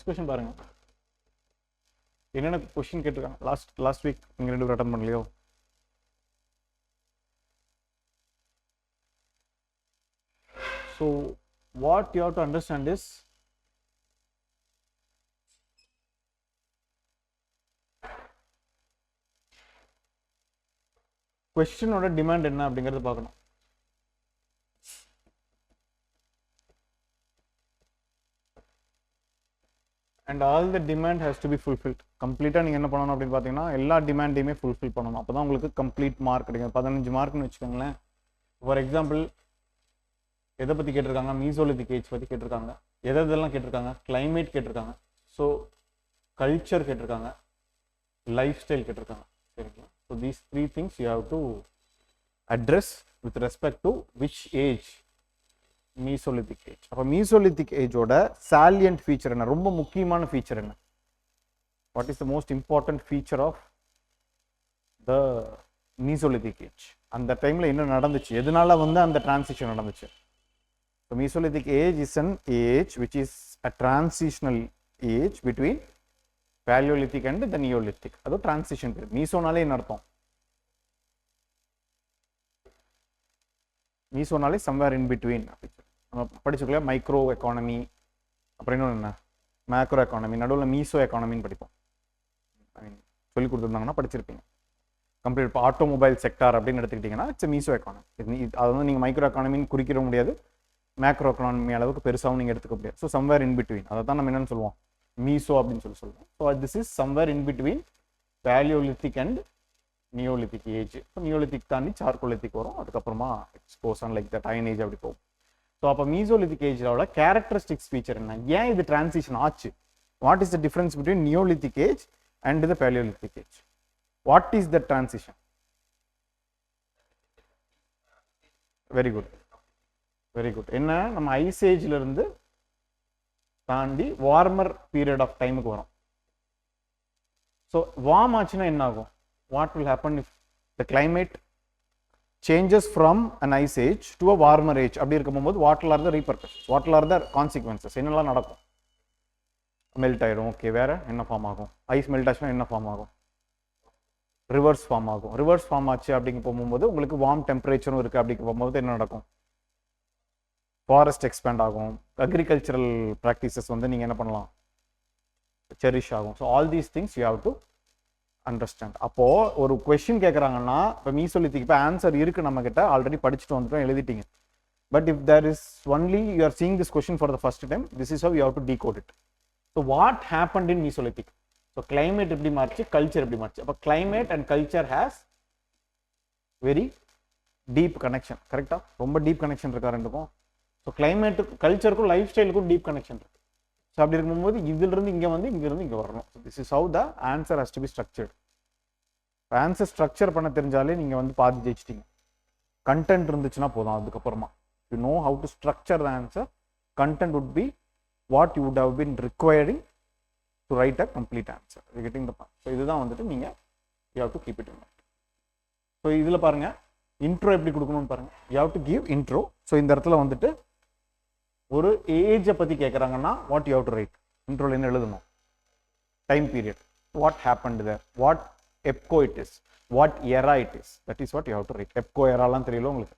First question பாருங்க. என்னென்ன question கேட்டிருக்காங்க லாஸ்ட் வீக் நீங்க ரெண்டு பேரும் அட்டெண்ட் பண்ணலையோ? So what you have to understand is question ஓட டிமாண்ட் என்ன அப்படிங்கறத பார்க்கணும். And all the demand has to be fulfilled. கம்ப்ளீட்டா நீங்க என்ன பண்ணணும் அப்படின்னு பாத்தீங்கன்னா எல்லா டிமாண்டையுமே ஃபுல்ஃபில் பண்ணணும். அப்பதான் உங்களுக்கு கம்ப்ளீட் மார்க் கிடைக்கும். 15 மார்க்னு வச்சுக்கோங்களேன். ஃபார் எக்ஸாம்பிள் எதை பத்தி கேட்டிருக்காங்க? மீசோலிதிக் ஏஜ் பத்தி கேட்டிருக்காங்க. எதெல்லாம் கேட்டிருக்காங்க? கிளைமேட் கேட்டிருக்காங்க. ஸோ கல்ச்சர் கேட்டிருக்காங்க, லைஃப் ஸ்டைல் கேட்டிருக்காங்க. சரிங்களா? So these 3 things you have to address with respect to which age? Mesolithic age. அப்போ மீசோலிதிக் ஏஜோட சாலியன்ட் ஃபீச்சர் என்ன, ரொம்ப முக்கியமான ஃபீச்சர் என்ன? What is the most important feature of the mesolithic age? அந்த டைம்ல என்ன நடந்துச்சு, எதனால அந்த டிரான்சிஷன் நடந்துச்சு? So Mesolithic age is an age which is a transitional age between Paleolithic and the Neolithic. அது transition period. மீசோனாலே என்ன அர்த்தம்? மீசோனாலே somewhere in between. நம்ம படிச்சுக்கலாம் மைக்ரோ எக்கானமி, அப்புறம் இன்னொன்று என்ன மேக்ரோ எக்கானமி, நடுவில் மீசோ எக்கானமின்னு படிப்போம். சொல்லி கொடுத்துருந்தாங்கன்னா படிச்சிருப்பீங்க. கம்ப்ளீட் இப்போ ஆட்டோமொபைல் செக்டார் அப்படின்னு எடுத்துக்கிட்டிங்கன்னா இட்ஸ் மீசோ எக்கானமி. அது நீங்கள் மைக்ரோ எக்கானமின்னு குறிக்கிற முடியாது, மேக்ரோ எக்கானமி அளவுக்கு பெருசாகவும் நீங்கள் எடுத்துக்க முடியாது. ஸோ சம்வேர் இன் பிட்வீன், அதை தான் நம்ம என்னன்னு சொல்லுவோம், மீசோ அப்படின்னு சொல்லுவோம். So this is somewhere in between Paleolithic and Neolithic age. So Neolithic தாண்டி சார்கோலித்திக் வரும், அதுக்கப்புறமா expose on like that iron age அப்படி போகும். ஸோ அப்போ மீசோலித்திக் ஏஜோட கேரக்டரிஸ்டிக்ஸ் ஃபீச்சர் என்ன, ஏன் இது டிரான்சிஷன் ஆச்சு, what is the difference between Neolithic age and the paleolithic age, what is the transition? Very good, very good. என்ன, நம்ம ஐஸ் ஏஜ்ல இருந்து தாண்டி வார்மர் பீரியட் ஆஃப் டைமுக்கு வரும். ஸோ வார்ம் ஆச்சுன்னா என்ன ஆகும்? What will happen if the climate changes from an ice age to a warmer age? அப்படி இருக்கும்போது what are the repercussions, what are the consequences, என்னெல்லாம் நடக்கும்? மெல்ட் ஆயிடும். ஓகே, வேற என்ன ஃபார்ம் ஆகும்? ஐஸ் மெல்ட் ஆச்சுன்னா என்ன ஃபார்ம் ஆகும்? ரிவர்ஸ் ஃபார்ம் ஆகும். ரிவர்ஸ் ஃபார்ம் ஆச்சு அப்படிங்க போகும்போது உங்களுக்கு வார்ம் டெம்பரேச்சரும் இருக்கு. அப்படி போகும்போது என்ன நடக்கும்? ஃபாரஸ்ட் எக்ஸ்பேண்ட் ஆகும். அக்ரிகல்ச்சரல் ப்ராக்டிசஸ் நீங்க என்ன பண்ணலாம், செரிஷ் ஆகும். So all these things you have to understand. அப்போ ஒரு கொஸ்டின் கேட்குறாங்கன்னா, இப்போ மீசோலித்திக் இப்போ ஆன்சர் இருக்கு நம்ம கிட்ட, ஆல்ரெடி படிச்சுட்டு வந்துட்டோம், எழுதிட்டீங்க. But if there is only you are seeing this question for the first time, this is how you have to decode it. So what happened in mesolithic? So climate எப்படி மாறிச்சு, culture எப்படி மாறிச்சு? அப்போ climate and culture has very deep connection. கரெக்டா? ரொம்ப deep connection இருக்கா ரெண்டுக்கும். So கிளைமேட்டுக்கு, கல்ச்சருக்கும், லைஃப் ஸ்டைலுக்கும் டீப் கனெக்ஷன் இருக்கு. ஸோ அப்படி இருக்கும்போது இதிலிருந்து இங்கே இங்கிருந்து இங்கே வரணும். This is how the answer has to be structured. Answer structure பண்ண தெரிஞ்சாலே நீங்கள் பாதி ஜெயிச்சிட்டீங்க. கண்டென்ட் இருந்துச்சுன்னா போதும். அதுக்கப்புறமா you know how to structure the answer, content would be what you would have been requiring to write a complete answer. Getting the point. So இதுதான் நீங்கள் you have to keep it in mind. So இதில் பாருங்க, intro எப்படி கொடுக்கணும்னு பாருங்க. You have to give intro. So இந்த இடத்துல ஒரு ஏஜை பற்றி கேட்குறாங்கன்னா what you have to write? இன்ட்ரோல என்ன எழுதணும்? Time period, what happened there, what epoch it is, what era it is, that is what you have to write. எப்கோ எராலாம் தெரியல உங்களுக்கு.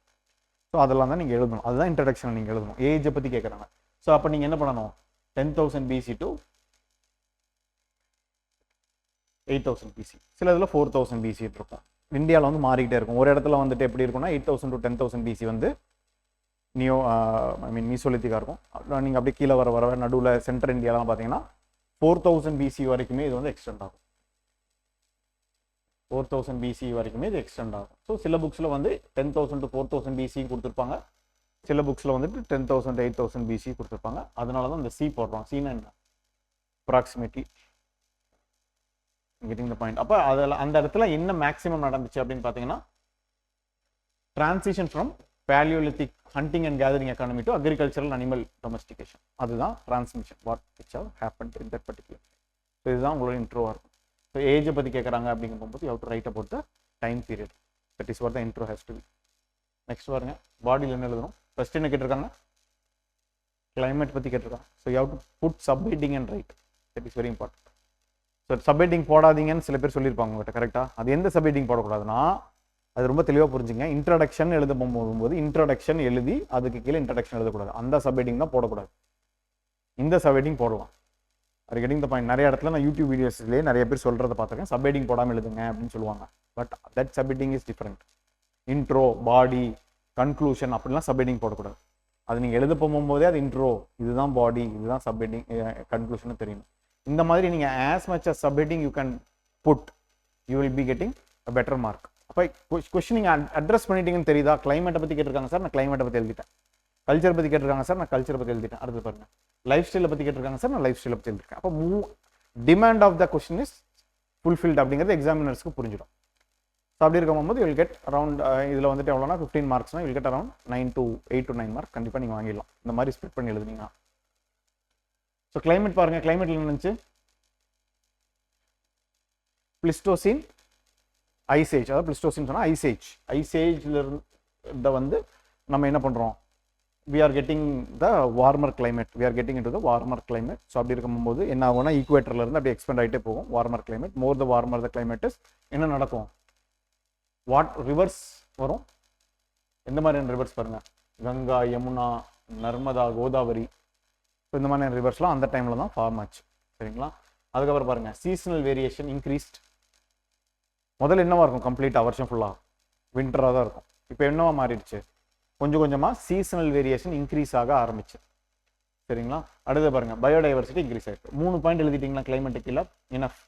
ஸோ அதெல்லாம் தான் நீங்கள் எழுதணும். அதுதான் இன்ட்ரடக்ஷன் நீங்கள் எழுதணும். ஏஜை பற்றி கேட்குறாங்க. ஸோ அப்போ நீங்கள் என்ன பண்ணணும்? 10,000 BC to 8,000 BC. சில இதில் 4,000 BC இருக்கும். இந்தியாவில் மாறிக்கிட்டே இருக்கும். ஒரு இடத்துல எப்படி இருக்கும்னா 8,000 to 10,000 BC மீசோலித்திக்கா இருக்கும். நீங்கள் அப்படியே கீழே வர நடுவில் சென்ட்ரல் இந்தியாலாம் பார்த்தீங்கன்னா 4,000 BC வரைக்குமே இது எக்ஸ்டெண்ட் ஆகும். 4,000 BC வரைக்குமே இது எக்ஸ்டெண்ட் ஆகும். ஸோ சில புக்ஸில் 10,000 to 4,000 BC கொடுத்துருப்பாங்க. சில புக்ஸில் 10,000 to 8,000 BC கொடுத்துருப்பாங்க. அதனால தான் இந்த சி போடுறோம். சீனா என்ன, அப்ராக்சிமேட்லி. Getting the point. அப்போ அதில் அந்த இடத்துல என்ன மேக்ஸிமம் நடந்துச்சு அப்படின்னு பார்த்தீங்கன்னா, transition from paleolithic hunting and gathering economy to agricultural animal domestication. அதுதான் transmission, what which have happened in that particular. So இதுதான் உங்களோட இன்ட்ரோவாக இருக்கும். ஸோ ஏஜை பற்றி கேட்குறாங்க அப்படிங்கும் போது you have to write about the time period. That is what the intro has to be. Next பாருங்க, பாடியில் என்ன எழுதணும்? ஃபர்ஸ்ட் என்ன கேட்டிருக்காங்க? கிளைமேட் பற்றி கேட்டிருக்காங்க. So you have to put sub heading and write. That is very important. So subheading போடாதீங்கன்னு சில பேர் சொல்லியிருப்பாங்க உங்கள்கிட்ட, கரெக்டாக? அது எந்த சப்ஹெட்டிங் போடக்கூடாதுன்னா, அது ரொம்ப தெளிவாக புரிஞ்சுங்க. இன்ட்ரடக்ஷன் எழுத போகும்போது இன்ட்ரடக்ஷன் எழுதி அதுக்கு கீழே இன்ட்ரடக்ஷன் எழுதக்கூடாது. அந்த சப்ஹெட்டிங் தான் போடக்கூடாது. இந்த சப்ஹெட்டிங் போடலாம். அது கெட்டிங் த பாயிண்ட். நிறைய இடத்துல நான் யூடியூப் வீடியோஸ்லேயே நிறைய பேர் சொல்கிறத பார்த்துருக்கேன், சப்ஹெட்டிங் போடாமல் எழுதுங்க அப்படின்னு சொல்லுவாங்க. But that subheading is different. Intro, body, conclusion அப்படிலாம் சப்ஹெட்டிங் போடக்கூடாது. அது நீங்கள் எழுத போகும்போதே அது இன்ட்ரோ, இதுதான் பாடி, இதுதான் சப்ஹெட்டிங், கன்க்ளூஷன் தெரியணும். இந்த மாதிரி நீங்கள் as much as subheading you can put, you will be getting a better mark. அப்போ கொஸ்டின் நீங்கள் அட்ரஸ் பண்ணிட்டீங்கன்னு தெரியுதா? கிளைமேட்டை பற்றி கேட்டிருக்காங்க சார், நான் கிளைமேட்டை பற்றி எழுதிட்டேன். கல்ச்சர் பற்றி கேட்டிருக்காங்க சார், நான் கல்ச்சரை பற்றி எழுதிட்டேன். அடுத்து பாருங்க, லைஃப் ஸ்டைலை பற்றி கேட்டிருக்காங்க சார், நான் லைஃப் ஸ்டைலை பற்றி எழுதிருக்கேன். அப்போ demand of the question is fulfilled அப்படிங்கிறது எக்ஸாமினர்ஸ்க்கு புரிஞ்சிடும். ஸோ அப்படி இருக்கும்போது வில் கெட் அரௌண்ட், இதில் வந்துட்டு எவ்வளோனா 15 மார்க்ஸ்னா will get around 8 to 9 mark கண்டிப்பாக நீங்கள் வாங்கிடலாம், இந்த மாதிரி ஸ்பிட் பண்ணி எழுதுனீங்க. ஸோ கிளைமேட் பாருங்க, கிளைமேட்ல என்ன இருந்துச்சு? பிளிஸ்டோசின், ஐசேஜ். அதாவது பிளிஸ்டோசின் சொன்னால் ஐசேஜ். ஐசேஜ்ல இருந்து வந்து நம்ம என்ன பண்ணுறோம்? we are getting the warmer climate, we are getting into the warmer climate. So அப்படி இருக்கும்போது என்ன ஆகும்னா, ஈக்குவேட்டர்ல இருந்து அப்படியே எக்ஸ்பெண்ட் ஆகிட்டே போகும். Warmer climate, more the warmer the climate is, என்ன நடக்கும்? வாட் ரிவர்ஸ் வரும்? எந்த மாதிரியான ரிவர்ஸ் பாருங்க? கங்கா, யமுனா, நர்மதா, கோதாவரி. ஸோ இந்த மாதிரியான ரிவர்ஸ்லாம் அந்த டைம்ல தான் ஃபார்ம் ஆச்சு. சரிங்களா? அதுக்கப்புறம் பாருங்க, சீசனல் வேரியேஷன் இன்க்ரீஸ்ட். முதல்ல என்னவா இருக்கும்? கம்ப்ளீட்டாக வருஷம் ஃபுல்லாக வின்டராக தான் இருக்கும். இப்போ என்னவா மாறிடுச்சு? கொஞ்சம் கொஞ்சமாக சீசனல் வேரியேஷன் இன்க்ரீஸ் ஆக ஆரம்பிச்சு. சரிங்களா? அடுத்து பாருங்க, பயோடைவர்சிட்டி இன்க்ரீஸ் ஆயிருக்கு. 3 பாயிண்ட் எழுதிட்டீங்களா கிளைமேட்டுக்கு இல்லை? இனஃப்.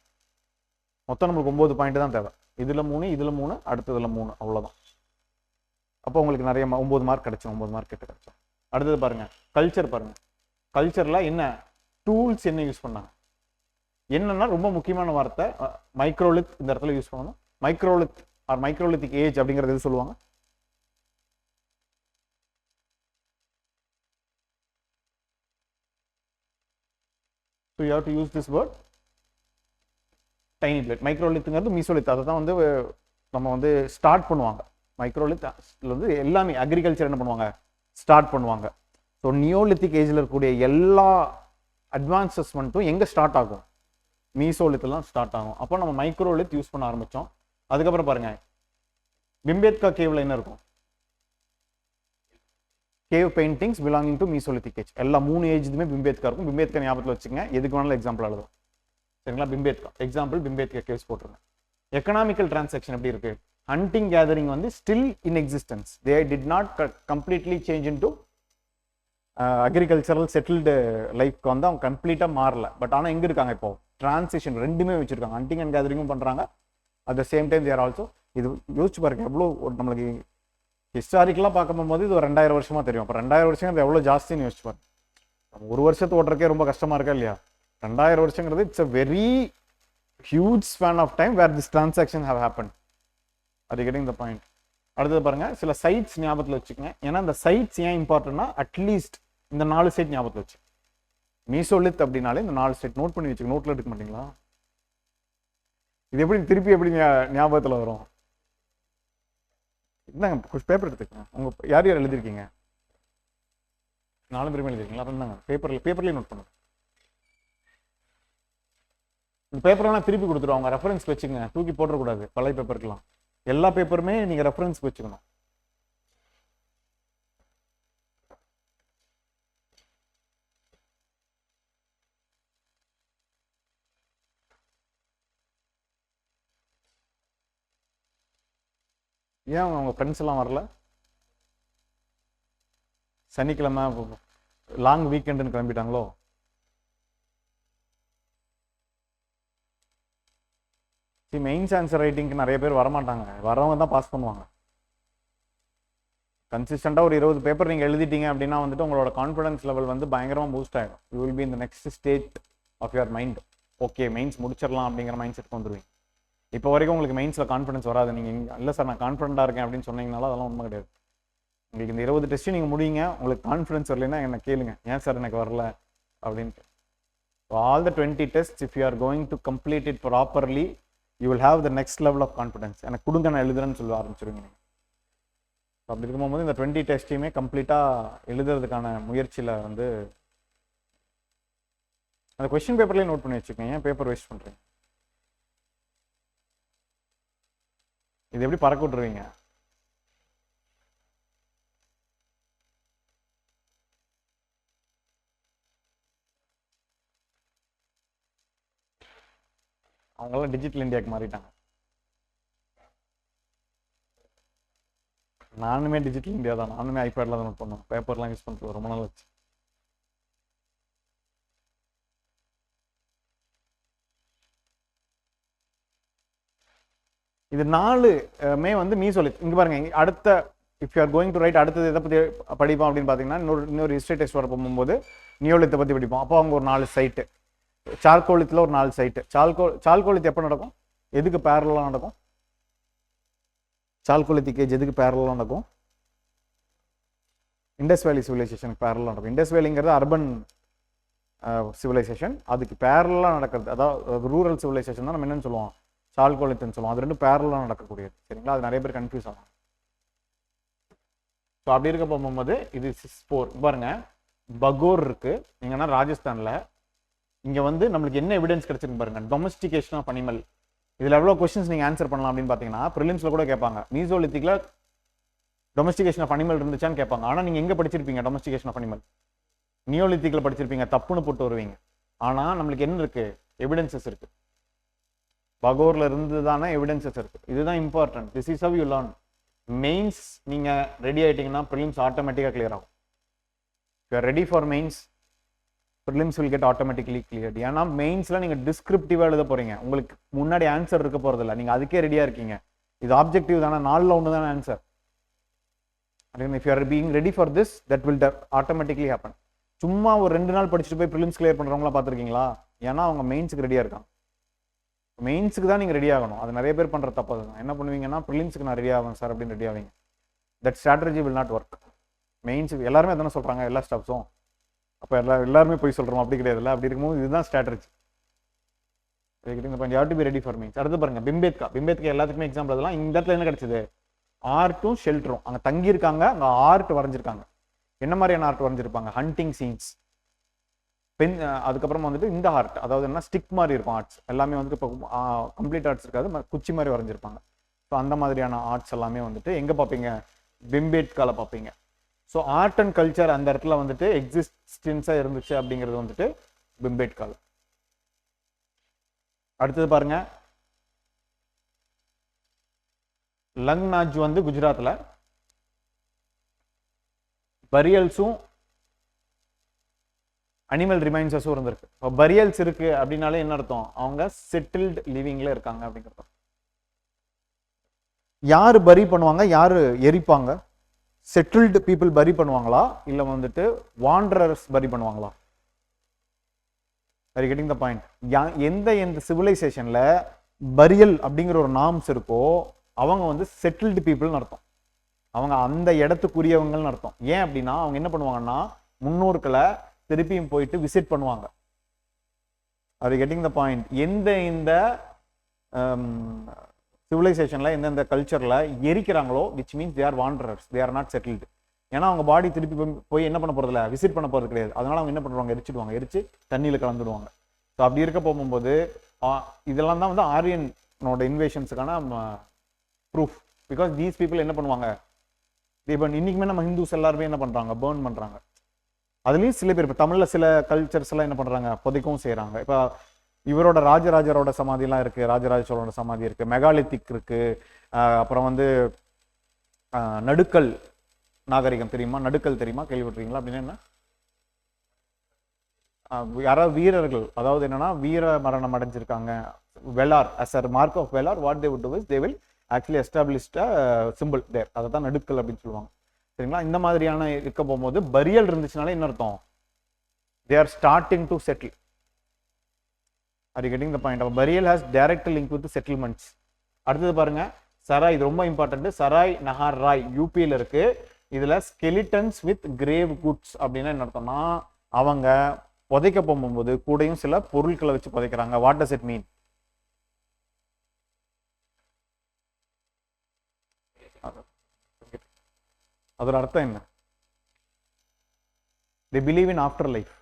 மொத்தம் நம்மளுக்கு 9 பாயிண்ட் தான் தேவை. இதில் 3, இதில் 3, அடுத்ததில் 3, அவ்வளோதான். அப்போ உங்களுக்கு நிறைய 9 மார்க் கிடைச்சோம், 9 மார்க் கிட்ட கிடைச்சோம். அடுத்தது பாருங்க, கல்ச்சர் பாருங்க. கல்ச்சரில் என்ன டூல்ஸ் என்ன யூஸ் பண்ணாங்க? என்னன்னா ரொம்ப முக்கியமான வார்த்தை மைக்ரோலித் இந்த இடத்துல யூஸ் பண்ணணும். மைக்ரோலித் ஆர் மைக்ரோலித்திக் ஏஜ் அப்படிங்கிறது எது சொல்லுவாங்க? So you have to use this word tiny plate. மைக்ரோலித்துங்கிறது மீசோலித், அதை தான் வந்து நம்ம வந்து ஸ்டார்ட் பண்ணுவாங்க. மைக்ரோலித் வந்து எல்லாமே அக்ரிகல்ச்சர் என்ன பண்ணுவாங்க? ஸ்டார்ட் பண்ணுவாங்க. ஸோ நியோலித்திக் ஏஜில் இருக்கக்கூடிய எல்லா அட்வான்சஸ்மெண்ட்டும் எங்கே ஸ்டார்ட் ஆகும்? மீசோலித்லாம் ஸ்டார்ட் ஆகும். அப்போ நம்ம மைக்ரோலித் யூஸ் பண்ண ஆரம்பித்தோம். அதுக்கப்புறம் பாருங்க, பிம்பேத்கா கேவ்ல என்ன இருக்கும்? Cave paintings belonging to mesolithic age. எல்லா 3 ஏஜ்துமே பிம்பேத்கா இருக்கும். பிம்பேத்கா ஞாபகத்தில் வச்சுங்க, எதுக்கு வேணாலும் எக்ஸாம்பிள் எழுதும். சரிங்களா? பிம்பேத்கா எக்ஸாம்பிள், பிம்பேத்கா கேவ்ஸ் போட்டுருங்க. எக்கனாமிக்கல் டிரான்சாக்ஷன் எப்படி இருக்கு? ஹண்டிங் கேதரிங் வந்து still in existence. They did not completely change in to agricultural settled லைஃப்க்கு வந்து அவங்க கம்ப்ளீட்டாக மாறல. பட் ஆனால் எங்கே இருக்காங்க? இப்போ டிரான்சிஷன் ரெண்டுமே வச்சிருக்காங்க. ஹண்டிங் அண்ட் கேதரிங்கும் பண்ணுறாங்க, at the same time there also. இது யோசிச்சு பாருங்க, எவ்வளோ நம்மளுக்கு ஹிஸ்டாரிக்கலாக பார்க்கும் போது இது ஒரு 2000 வருஷமா தெரியும். அப்போ 2000 வருஷம் அது எவ்வளோ ஜாஸ்தின்னு யோசிச்சு பாருங்க. ஒரு வருஷத்து ஓட்டுறக்கே ரொம்ப கஷ்டமா இருக்கா இல்லையா? 2000 வருஷங்கிறது it's a very huge span of time where this transaction have happen. Are you getting the point? அடுத்தது பாருங்க, சில சைட்ஸ் ஞாபகத்தில் வச்சுக்கோங்க. ஏன்னா இந்த சைட்ஸ் ஏன் இம்பார்ட்டன்ட்னா, அட்லீஸ்ட் இந்த 4 சைட் ஞாபகத்தில் வச்சு. மீசோலித் அப்படின்னாலே இந்த 4 சைட் நோட் பண்ணி வச்சுக்க. நோட்ல எடுக்க மாட்டீங்களா? இது எப்படி திருப்பி எப்படி ஞாபகத்தில் வரும்? இந்தாங்க கொஞ்சம் பேப்பர் எடுத்துக்கங்க. உங்க யார் யார் எழுதிருக்கீங்க? 4 பேருமே எழுதிருக்கீங்களா? அப்போ இந்தாங்க பேப்பர்லேயே நோட் பண்ணுங்க. இந்த பேப்பர்லாம் திருப்பி கொடுத்துருவாங்க, ரெஃபரன்ஸ் வச்சுக்கங்க. தூக்கி போடக்கூடாது பழைய பேப்பருக்குலாம். எல்லா பேப்பருமே நீங்க ரெஃபரன்ஸ் வச்சுக்கணும். ஏன் அவங்க ஃப்ரெண்ட்ஸ் எல்லாம் வரல? சனிக்கிழமை லாங் வீக்கெண்டுன்னு கிளம்பிட்டாங்களோ? மெயின்ஸ் ஆன்சர் ரைட்டிங்க்கு நிறைய பேர் வரமாட்டாங்க, வரவங்க தான் பாஸ் பண்ணுவாங்க. கன்சிஸ்டண்டாக ஒரு 20 பேப்பர் நீங்கள் எழுதிட்டீங்க அப்படின்னா வந்துட்டு உங்களோட கான்ஃபிடன்ஸ் லெவல் வந்து பயங்கரமாக பூஸ்ட் ஆகிடும். யூ வில் பி இந்த next state of your mind. Okay, mains முடிச்சிடலாம் அப்படிங்கிற மைண்ட் செட் வந்துடுவீங்க. இப்போ வரைக்கும் உங்களுக்கு மெயின்ஸில் கான்ஃபிடன்ஸ் வராது. நீங்கள் இல்லை சார் நான் கான்ஃபிடண்டாக இருக்கேன் அப்படின்னு சொன்னீங்கனால அதெல்லாம் உண்மை கிடையாது. உங்களுக்கு இந்த 20 டெஸ்ட்டும் நீங்கள் முடியுங்க, உங்களுக்கு கான்ஃபிடன்ஸ் வரலைன்னா என்ன கேளுங்க, ஏன் சார் எனக்கு வரல அப்படின்ட்டு. All the 20 tests, if you are going to complete it properly, you will have the next level of confidence. எனக்கு கொடுங்க நான் எழுதுறேன்னு சொல்ல ஆரம்பிச்சிருவீங்க நீங்கள். அப்படி இருக்கும்போது இந்த 20 டெஸ்ட்டையுமே கம்ப்ளீட்டாக எழுதுறதுக்கான முயற்சியில் வந்து அந்த கொஸ்டின் பேப்பர்லேயே நோட் பண்ணி வச்சுக்கோங்க, ஏன் பேப்பர் வேஸ்ட் பண்ணுறீங்க? இது எப்படி பறக்க விட்டுருவீங்க? அவங்களாம் டிஜிட்டல் இந்தியாவுக்கு மாறிட்டாங்க. நானுமே டிஜிட்டல் இந்தியா தான், நானுமே ஐபேடில் தான் நோட் பண்ணுவேன், பேப்பர்லாம் யூஸ் பண்ணிட்டு ரொம்ப நாள் வச்சு. இது 4மே வந்து மீசோலித். இங்க பாருங்க, அடுத்த if you are going to right அடுத்தது எதை பற்றி படிப்போம் அப்படின்னு பார்த்தீங்கன்னா, இன்னொரு ஹிஸ்ட்ரி டெஸ்ட் வர போகும்போது நியோலித்தை பற்றி படிப்போம். அப்போ அவங்க ஒரு 4 சைட்டு, சால்கோலித்தில் ஒரு 4 சைட்டு. சால்கோலித் எப்போ நடக்கும், எதுக்கு பேரலாக நடக்கும்? சால்கோலித்திக் ஏஜ் எதுக்கு பேரலாக நடக்கும்? இண்டஸ் வேலி சிவிலைசேஷனுக்கு பேரலாக நடக்கும். இண்டஸ் வேலிங்கிறது அர்பன் சிவிலைசேஷன், அதுக்கு பேரலாக நடக்கிறது, அதாவது ரூரல் சிவிலைசேஷன் தான் நம்ம என்னன்னு சொல்லுவோம், சால்கோலித்துன்னு சொல்லுவோம். அது ரெண்டும் பேரலாக நடக்கக்கூடியது. சரிங்களா? அது நிறைய பேர் கன்ஃபியூஸ் ஆகும். ஸோ அப்படி இருக்க போகும்போது இது 6-4 பாருங்க. பகோர் இருக்கு நீங்கன்னா ராஜஸ்தான்ல. இங்க வந்து நம்மளுக்கு என்ன எவிடன்ஸ் கிடைச்சிருக்கு பாருங்க, டொமஸ்டிகேஷன் ஆஃப் அனிமல். இதுல எவ்வளவு கொஸ்டின்ஸ் நீங்க ஆன்சர் பண்ணலாம் அப்படின்னு பாத்தீங்கன்னா, பிரிலிம்ஸ்ல கூட கேட்பாங்க, மீசோலித்திக்ல டொமஸ்டிகேஷன் ஆஃப் அனிமல் இருந்துச்சான்னு கேட்பாங்க. ஆனா நீங்க எங்க படிச்சிருப்பீங்க டொமஸ்டிகேஷன் ஆஃப் அனிமல்? நியோலித்திக்ல படிச்சிருப்பீங்க, தப்புன்னு போட்டு வருவீங்க. ஆனா நம்மளுக்கு என்ன இருக்கு, எவிடன்சஸ் இருக்கு. பகோர்ல இருந்து தானே எவிடன்சஸ் இருக்கு. இதுதான் important. This is how you learn. Mains நீங்க ரெடி ஆயிட்டீங்கன்னா ப்ரிலிம்ஸ் ஆட்டோமேட்டிக்கா கிளியர் ஆகும். You are ready for mains, prelims will get automatically cleared. ஏன்னா மெயின்ஸ்ல நீங்க டிஸ்கிரிப்டிவா எழுத போறீங்க, உங்களுக்கு முன்னாடி ஆன்சர் இருக்க போறது இல்லை, நீங்க அதுக்கே ரெடியா இருக்கீங்க. இது ஆப்ஜெக்டிவ் தானே, 4ல் 1 தானே answer. If you are being ready for this, that will automatically happen. சும்மா ஒரு 2 நாள் படிச்சுட்டு போய் ப்ரிலிம்ஸ் கிளியர் பண்றவங்களா பார்த்துருக்கீங்களா? ஏன்னா அவங்க மெயின்ஸுக்கு ரெடியா இருக்காங்க. மெயின்ஸுக்கு தான் நீங்க ரெடி ஆகணும். அது நிறைய பேர் பண்ற தப்பு தான். என்ன பண்ணுவீங்கன்னா, ப்ரிலிம்ஸுக்கு நான் ரெடி ஆகும் சார் அப்படின்னு ரெடி ஆவீங்க. That strategy will not work. மெயின்ஸுக்கு எல்லாருமே அதானே சொல்றாங்க, எல்லா ஸ்டாஃப்ஸும். அப்போ எல்லாருமே போய் சொல்றோம் அப்படி கிடையாதுல்ல. அப்படி இருக்கும்போது இதுதான் strategy. You have to be ready for mains. அடுத்து பாருங்க, பிம்பேத்கா எல்லாத்துக்குமே எக்ஸாம்பிள். அதெல்லாம் இந்த இடத்துல என்ன கிடைச்சது, ஆர்ட்டும் ஷெல்டரும். அங்க தங்கி இருக்காங்க, அங்க ஆர்ட் வரைஞ்சிருக்காங்க. என்ன மாதிரியான ஆர்ட் வரைஞ்சிருப்பாங்க, ஹண்டிங் சீன்ஸ், பென். அதுக்கப்புறமா வந்துட்டு இந்த ஆர்ட், அதாவது என்ன ஸ்டிக் மாதிரி இருக்கும் ஆர்ட்ஸ் எல்லாமே வந்துட்டு. இப்போ கம்ப்ளீட் ஆர்ட்ஸ் இருக்காது, குச்சி மாதிரி வரைஞ்சிருப்பாங்க. ஸோ அந்த மாதிரியான ஆர்ட்ஸ் எல்லாமே வந்துட்டு எங்க பார்ப்பீங்க, பிம்பேத்கால பார்ப்பீங்க. ஸோ ஆர்ட் அண்ட் கல்ச்சர் அந்த இடத்துல வந்துட்டு எக்ஸிஸ்டன்ஸா இருந்துச்சு அப்படிங்கிறது வந்துட்டு பிம்பேத்கால. அடுத்தது பாருங்க, லங்நாஜ் வந்து குஜராத்ல. பரியல்ஸும் அனிமல் ரிமைன்ஸஸும் இருந்திருக்கு. இப்போ பரியல்ஸ் இருக்கு அப்படின்னாலே என்ன அர்த்தம், அவங்க செட்டில்டு லிவிங்ல இருக்காங்க அப்படிங்கிறது. யாரு பரி பண்ணுவாங்க, யாரு எரிப்பாங்க? செட்டில்டு பீப்புள் பரி பண்ணுவாங்களா, இல்ல வந்துட்டு வாண்டரர்ஸ் பரி பண்ணுவாங்களா? Are you getting the point? எந்த சிவிலைசேஷன்ல பரியல் அப்படிங்கிற ஒரு நாம்ஸ் இருக்கோ அவங்க வந்து செட்டில்டு பீப்புள்னு அர்த்தம். அவங்க அந்த இடத்துக்குரியவங்கன்னு அர்த்தம். ஏன் அப்படின்னா அவங்க என்ன பண்ணுவாங்கன்னா, முன்னோர்களை திருப்பியும் போயிட்டு விசிட் பண்ணுவாங்க. Are you getting the point? இந்த சிவிலைசேஷன்ல எந்தெந்த கல்ச்சர்ல எரிக்கிறாங்களோ, which means they are wanderers, they are not settled. ஏன்னா அவங்க பாடி திருப்பி போய் என்ன பண்ண போறது இல்லை, விசிட் பண்ண போறது கிடையாது. அதனால அவங்க என்ன பண்ணுவாங்க, எரிச்சிடுவாங்க, எரிச்சு தண்ணியில கலந்துடுவாங்க. ஸோ அப்படி இருக்க போகும்போது இதெல்லாம் தான் வந்து ஆரியனோட இன்வேஷன்ஸுக்கான ப்ரூஃப். பிகாஸ் தீஸ் பீப்புள் என்ன பண்ணுவாங்க, இன்னைக்குமே நம்ம ஹிந்துஸ் எல்லாருமே என்ன பண்றாங்க, பேர்ன் பண்றாங்க. அதுலயும் சில பேர் இப்போ தமிழ்ல சில கல்ச்சர்ஸ் எல்லாம் என்ன பண்றாங்க, புதைக்கவும் செய்யறாங்க. இப்போ இவரோட ராஜராஜரோட சமாதி எல்லாம் இருக்கு, ராஜராஜ சோழரோட சமாதி இருக்கு, மெகாலித்திக் இருக்கு. அப்புறம் வந்து நடுக்கல் நாகரிகம் தெரியுமா, நடுக்கல் தெரியுமா, கேள்விப்பட்டிருக்கீங்களா? அப்படின்னா என்ன, யாராவது வீரர்கள், அதாவது என்னன்னா வீர மரணம் அடைஞ்சிருக்காங்க, valour, as a mark of valour, what they would do is they will actually established simple there. அதை தான் நடுக்கல் அப்படின்னு சொல்லுவாங்க. சரிங்களா? இந்த மாதிரியான இருக்க போகும்போது பரியல் இருந்துச்சுனாலே என்ன அர்த்தம், they are starting to settle. Are you getting the point? Burial has direct link with the settlements. அடுத்தது பாருங்க, சராய். இது ரொம்ப இம்பார்ட்டன்ட். சராய் நஹார் ராய் யூபியில் இருக்கு. இதுல ஸ்கெலிட்டன்ஸ் வித் கிரேவ் குட்ஸ் அப்படின்னா என்ன அர்த்தம்னா, அவங்க புதைக்க போகும்போது கூடயும் சில பொருட்களை வச்சு புதைக்கிறாங்க. What does it mean? அதோட அர்த்தம் என்ன? They believe in after life.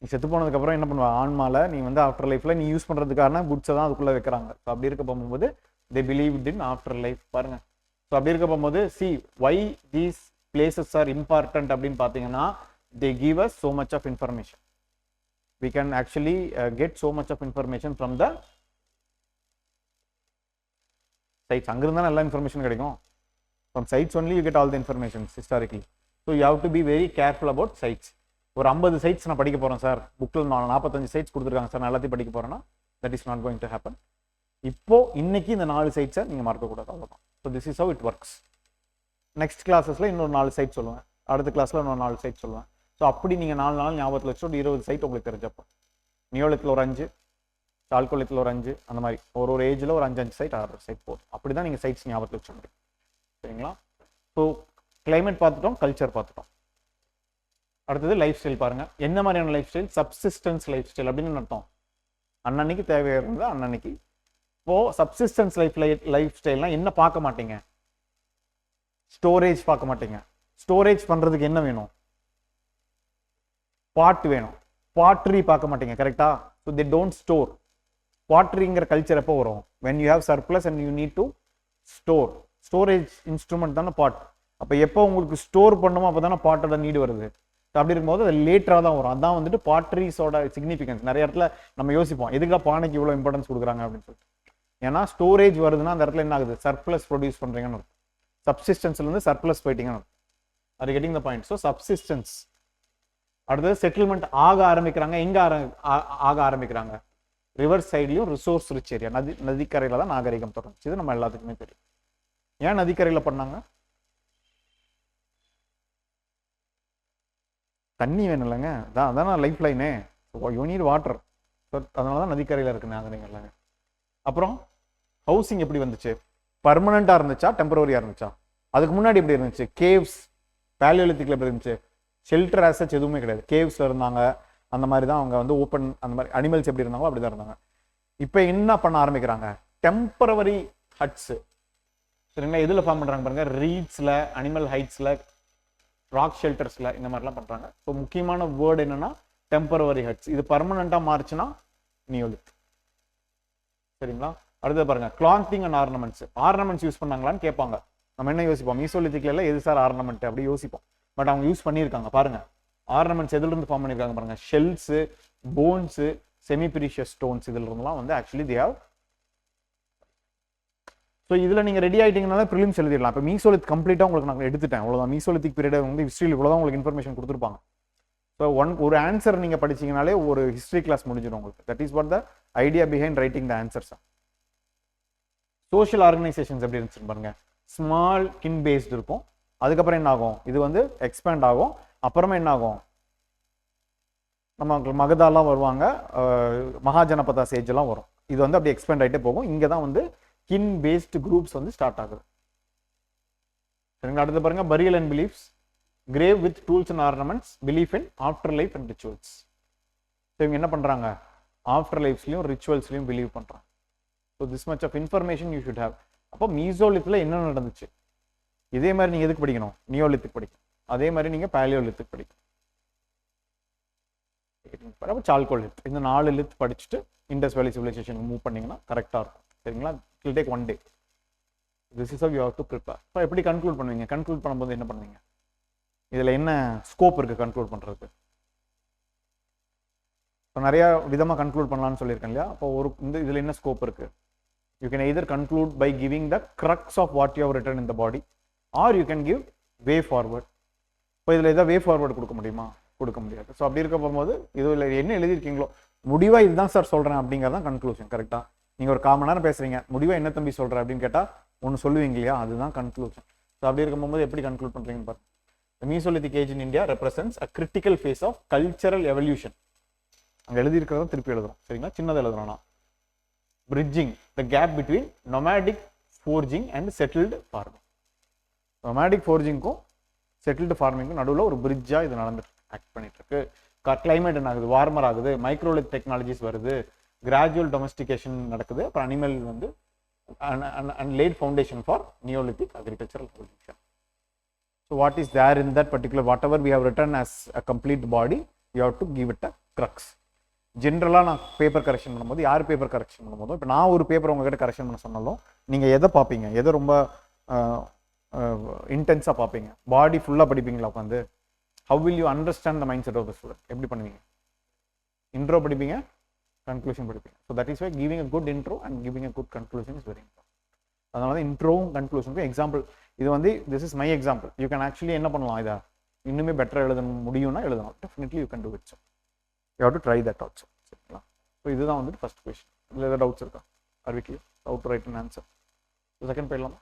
நீ செத்து போனதுக்கப்புறம் என்ன பண்ணுவ, ஆன்மால நீ வந்து ஆஃப்டர் லைஃப்ல நீ யூஸ் பண்றதுக்கான குட்ஸை தான் அதுக்குள்ள வைக்கிறாங்க. ஸோ அப்படி இருக்க போகும்போது they believed in after life பாருங்க. ஸோ அப்படி இருக்க போகும்போது see why these places are important அப்படின்னு பார்த்தீங்கன்னா they give us so much of information. We can actually get so much of information from the sites. அங்கிருந்தா நல்ல இன்ஃபர்மேஷன் கிடைக்கும். From sites only you get all the information historically. So you have to be very careful about sites. ஒரு 50 sites நான் படிக்க போறேன் sir, புக்கில் 45 sites கொடுத்துருக்காங்க sir, நான் எல்லாத்தையும் படிக்க போறேன்னா that is not going to happen. இப்போ இன்னைக்கு இந்த 4 sites நீங்க மறக்க கூடாது, அவ்வளவுதான். So this is how it works. Next கிளாஸஸ்ல இன்னொரு 4 சைட் சொல்லுவேன், அடுத்த கிளாஸ்ல இன்னொரு 4 சைட் சொல்லுவேன். ஸோ அப்படி நீங்க 4 நாள் ஞாபகத்தில் வச்சு ஒரு 20 சைட் உங்களுக்கு தெரிஞ்சப்போ, நியோலித்தில் ஒரு 5, சால்கோலித்தில் ஒரு 5, அந்த மாதிரி ஒரு ஏஜ்ல ஒரு 5 சைட் 6 சைட் போதும். அப்படிதான் நீங்க சைட்ஸ் ஞாபகத்தில் வச்ச முடியும். சரிங்களா? ஸோ கிளைமேட் பார்த்துட்டோம், கல்ச்சர் பார்த்துட்டோம். அடுத்தது லைஃப் ஸ்டைல் பாருங்க. என்ன மாதிரியான life style? Subsistence life style அப்படின்னு அர்த்தம். அன்னன்னைக்கு தேவையாக இருந்தது அன்னன்னைக்கு. இப்போ சப்சிஸ்டன்ஸ் லைஃப் ஸ்டைல்னா என்ன பார்க்க மாட்டீங்க? ஸ்டோரேஜ் பார்க்க மாட்டீங்க. ஸ்டோரேஜ் பண்றதுக்கு என்ன வேணும்? பாட் வேணும். பாட்ரி பார்க்க மாட்டீங்க, கரெக்டா? So they don't store. பாட்ரிங்கிற கல்ச்சர் எப்போ வரும்? When you have surplus and you need to store. Storage instrument தானே பாட். அப்போ எப்போ உங்களுக்கு ஸ்டோர் பண்ணுமோ அப்போ தானே பாட்டோட நீடு வருது. அப்படி இருக்கும்போது அது லேட்டராக தான் வரும். அதான் வந்துட்டு பாட்ரிஸோட சிக்னிஃபிகன்ஸ். நிறைய இடத்துல நம்ம யோசிப்போம், எதுக்காக பானைக்கு இவ்வளோ இம்பார்ட்டன்ஸ் கொடுக்குறாங்க அப்படின்னு சொல்லிட்டு. ஏன்னா ஸ்டோரேஜ் வருதுன்னா அந்த இடத்துல என்ன ஆகுது? சர்ப்ளஸ் ப்ரொடியூஸ் பண்றீங்கன்னு. சப்சிஸ்டன்ஸ்ல இருந்து சர்ப்ளஸ் போயிட்டீங்கன்னு. அது getting the point. So subsistence. அடுத்தது செட்டில்மெண்ட் ஆக ஆரம்பிக்கிறாங்க. எங்க ஆக ஆரம்பிக்கிறாங்க? ரிவர் சைட்லயும் ரிசோர்ஸ் ரிச் ஏரியா, நதிக்கரையில தான் நாகரிகம் தொடர்ந்துச்சு. இது நம்ம எல்லாத்துக்குமே தெரியும். ஏன் நதிக்கரையில பண்ணாங்க? தண்ணி வேணும் இல்லைங்க, அதான் லைஃப் லைனே. You need water. அதனாலதான் நதிக்கரையில இருக்கு நாகரிகம் இல்லைங்க. அப்புறம் ஹவுசிங் எப்படி வந்துச்சு? பர்மனண்டா இருந்துச்சா டெம்பரரியா இருந்துச்சா? அதுக்கு முன்னாடி எப்படி இருந்துச்சு? கேவ்ஸ், பேலியோலித்திக்ல எப்படி இருந்துச்சு? ஷெல்டர் ஆசச் எதுவுமே கிடையாது. கேவ்ஸ்ல இருந்தாங்க. அந்த மாதிரி தான் அவங்க வந்து ஓப்பன், அந்த மாதிரி அனிமல்ஸ் எப்படி இருந்தாங்களோ அப்படிதான் இருந்தாங்க. இப்போ என்ன பண்ண ஆரம்பிக்கிறாங்க? Temporary huts. சரிங்களா? எதுல ஃபார்ம் பண்றாங்க பாருங்க, ரீட்ஸ்ல, அனிமல் ஹைட்ஸ்ல, ராக் ஷெல்டர்ஸ்ல, இந்த மாதிரிலாம் பண்றாங்க. ஸோ முக்கியமான வேர்டு என்னன்னா டெம்பரவரி ஹட்ஸ். இது பர்மனண்டா மாறுச்சுன்னா நியோலித். சரிங்களா? அடுத்தது பாருங்க, clothing and ornaments. Ornaments use பண்ணாங்களான்னு கேட்பாங்க. நம்ம என்ன யோசிப்போம்? மீசோலித்திக்ல எது சார் ஆர்னமெண்ட் அப்படி யோசிப்போம். பட் அவங்க யூஸ் பண்ணியிருக்காங்க பாருங்க. ஆர்னமெண்ட்ஸ் எதுல இருந்து ஃபார்ம் பண்ணிருக்காங்க பாருங்க. Shells, bones, semi precious stones, இதுல இருந்தெல்லாம் வந்து ஆக்சுவலி தே ஹேவ். ஸோ இதுல நீங்க ரெடி ஆயிட்டீங்கனால ப்ரிலிம்ஸ் எழுதிடலாம். இப்போ மீசோலித் கம்ப்ளீட்டா உங்களுக்கு நான் எடுத்துட்டேன், அவ்வளவுதான். மீசோலித்திக் பீரியட் வந்து ஹிஸ்டரியில் இவ்வளவுதான் உங்களுக்கு இன்ஃபர்மேஷன் கொடுத்துருப்பாங்க. ஸோ ஒரு ஆன்சர் நீங்க படிச்சீங்கனாலே ஒரு ஹிஸ்டரி கிளாஸ் முடிஞ்சிடும் உங்களுக்கு. That is what the idea behind writing the answers. Social organisations எப்படி இருந்துச்சு பாருங்க. ஸ்மால் கின் பேஸ்ட் இருக்கும். அதுக்கப்புறம் என்ன ஆகும்? இது வந்து எக்ஸ்பேண்ட் ஆகும். அப்புறமா என்ன ஆகும்? நம்ம மகதாலாம் வருவாங்க, மகாஜனபதா சேஜ் எல்லாம் வரும். இது வந்து அப்படி எக்ஸ்பேண்ட் ஆகிட்டே போகும். இங்கே தான் வந்து கின் பேஸ்ட் குரூப்ஸ் வந்து ஸ்டார்ட் ஆகுது. சரிங்களா? அடுத்து பாருங்க, burial and beliefs. Grave with tools and ornaments, belief in after life and rituals. So இவங்க என்ன பண்றாங்க? ஆஃப்டர் லைஃப்ஸ்லையும் ரிச்சுவல்ஸ்லையும் பிலீவ் பண்றாங்க. So this much of information you should have. அப்போ மீசோலித்ல என்ன நடந்துச்சு? இதே மாதிரி நீங்க எதுக்கு படிக்கணும்? நியோலித்துக்கு படிக்கணும். அதே மாதிரி நீங்க பேலியோலித்துக்கு படிக்கணும். சால்கோலித், இந்த 4 லித் படிச்சுட்டு இண்டஸ் வேலி சிவிலைசேஷன் மூவ் பண்ணீங்கன்னா கரெக்டா இருக்கும். சரிங்களா? It will take 1 day. This is how you have to prepare. So எப்படி கன்க்ளூட் பண்ணுவீங்க? கன்க்ளூட் பண்ணும்போது என்ன பண்ணுவீங்க? இதுல என்ன ஸ்கோப் இருக்கு கன்க்ளூட் பண்றதுக்கு? இப்போ நிறைய விதமா கன்க்ளூட் பண்ணலாம்னு சொல்லியிருக்கேன் இல்லையா? அப்போ இதுல என்ன ஸ்கோப் இருக்கு? You can either conclude by giving the crux of what you have written in the body, or you can give way forward. இப்போ இதில் ஏதாவது வே ஃபார்வர்டு கொடுக்க முடியுமா? கொடுக்க முடியாது. ஸோ அப்படி இருக்க போகும்போது இதில் என்ன எழுதியிருக்கீங்களோ முடிவாக இதுதான் சார் சொல்கிறேன் அப்படிங்கிறதான் கன்க்ளூஷன். கரெக்டாக? நீங்கள் ஒரு 1/4 மணி நேரம் பேசுறீங்க, முடிவாக என்ன தம்பி சொல்கிறேன் அப்படின்னு கேட்டால் ஒன்று சொல்லுவீங்க இல்லையா? அதுதான் கன்க்ளூஷன். ஸோ அப்படி இருக்கும் போது எப்படி கன்க்ளூட் பண்ணுறீங்கன்னு பாருங்க. The Mesolithic age in India represents a critical phase of cultural evolution. அங்கே எழுதியிருக்கிறத திருப்பி எழுதுறோம். சரிங்களா? சின்னதாக எழுதுறோம்னா bridging the gap between nomadic foraging and settled farming. nomadic foragingக்கும் settled farmingக்கும் நடுவில் ஒரு பிரிட்ஜா இது நடந்துட்டு ஆக்ட் பண்ணிட்டு இருக்கு. கிளைமேட் என்ன ஆகுது? வார்மர் ஆகுது. மைக்ரோலித் டெக்னாலஜிஸ் வருது. கிராஜுவல் டொமஸ்டிகேஷன் நடக்குது. அப்புறம் அனிமல் வந்து and laid foundation for Neolithic agricultural revolution. So what is there in that particular, whatever we have written as a complete body, you have to give it a crux. ஜென்ரலாக நான் paper correction பண்ணும்போது யார் paper correction பண்ணும்போதும் இப்போ நான் ஒரு paper உங்ககிட்ட correction பண்ண சொன்னாலும் நீங்கள் எதை பார்ப்பீங்க, எதை ரொம்ப இன்டென்ஸாக பார்ப்பீங்க? பாடி ஃபுல்லாக படிப்பீங்களா உட்காந்து? How will you understand the mindset of the student? எப்படி பண்ணுவீங்க? இன்ட்ரோ படிப்பீங்க, கன்க்ளூஷன் படிப்பீங்க. So that is why giving a good intro and giving a good conclusion is very important. அதனால தான் இன்ட்ரோவும் கன்க்ளூஷனுக்கும் எக்ஸாம்பிள் இது வந்து this is my example. You can actually என்ன பண்ணலாம், இதை இன்னுமே பெட்டராக எழுத முடியும்னா எழுதலாம். Definitely you can do it. You have to try that also. சரிங்களா? ஸோ இதுதான் வந்துட்டு ஃபர்ஸ்ட் கொஸ்டின். இதில் ஏதாவது டவுட்ஸ் இருக்கா? Are we clear? How to write an answer? Second போயிடலாமா?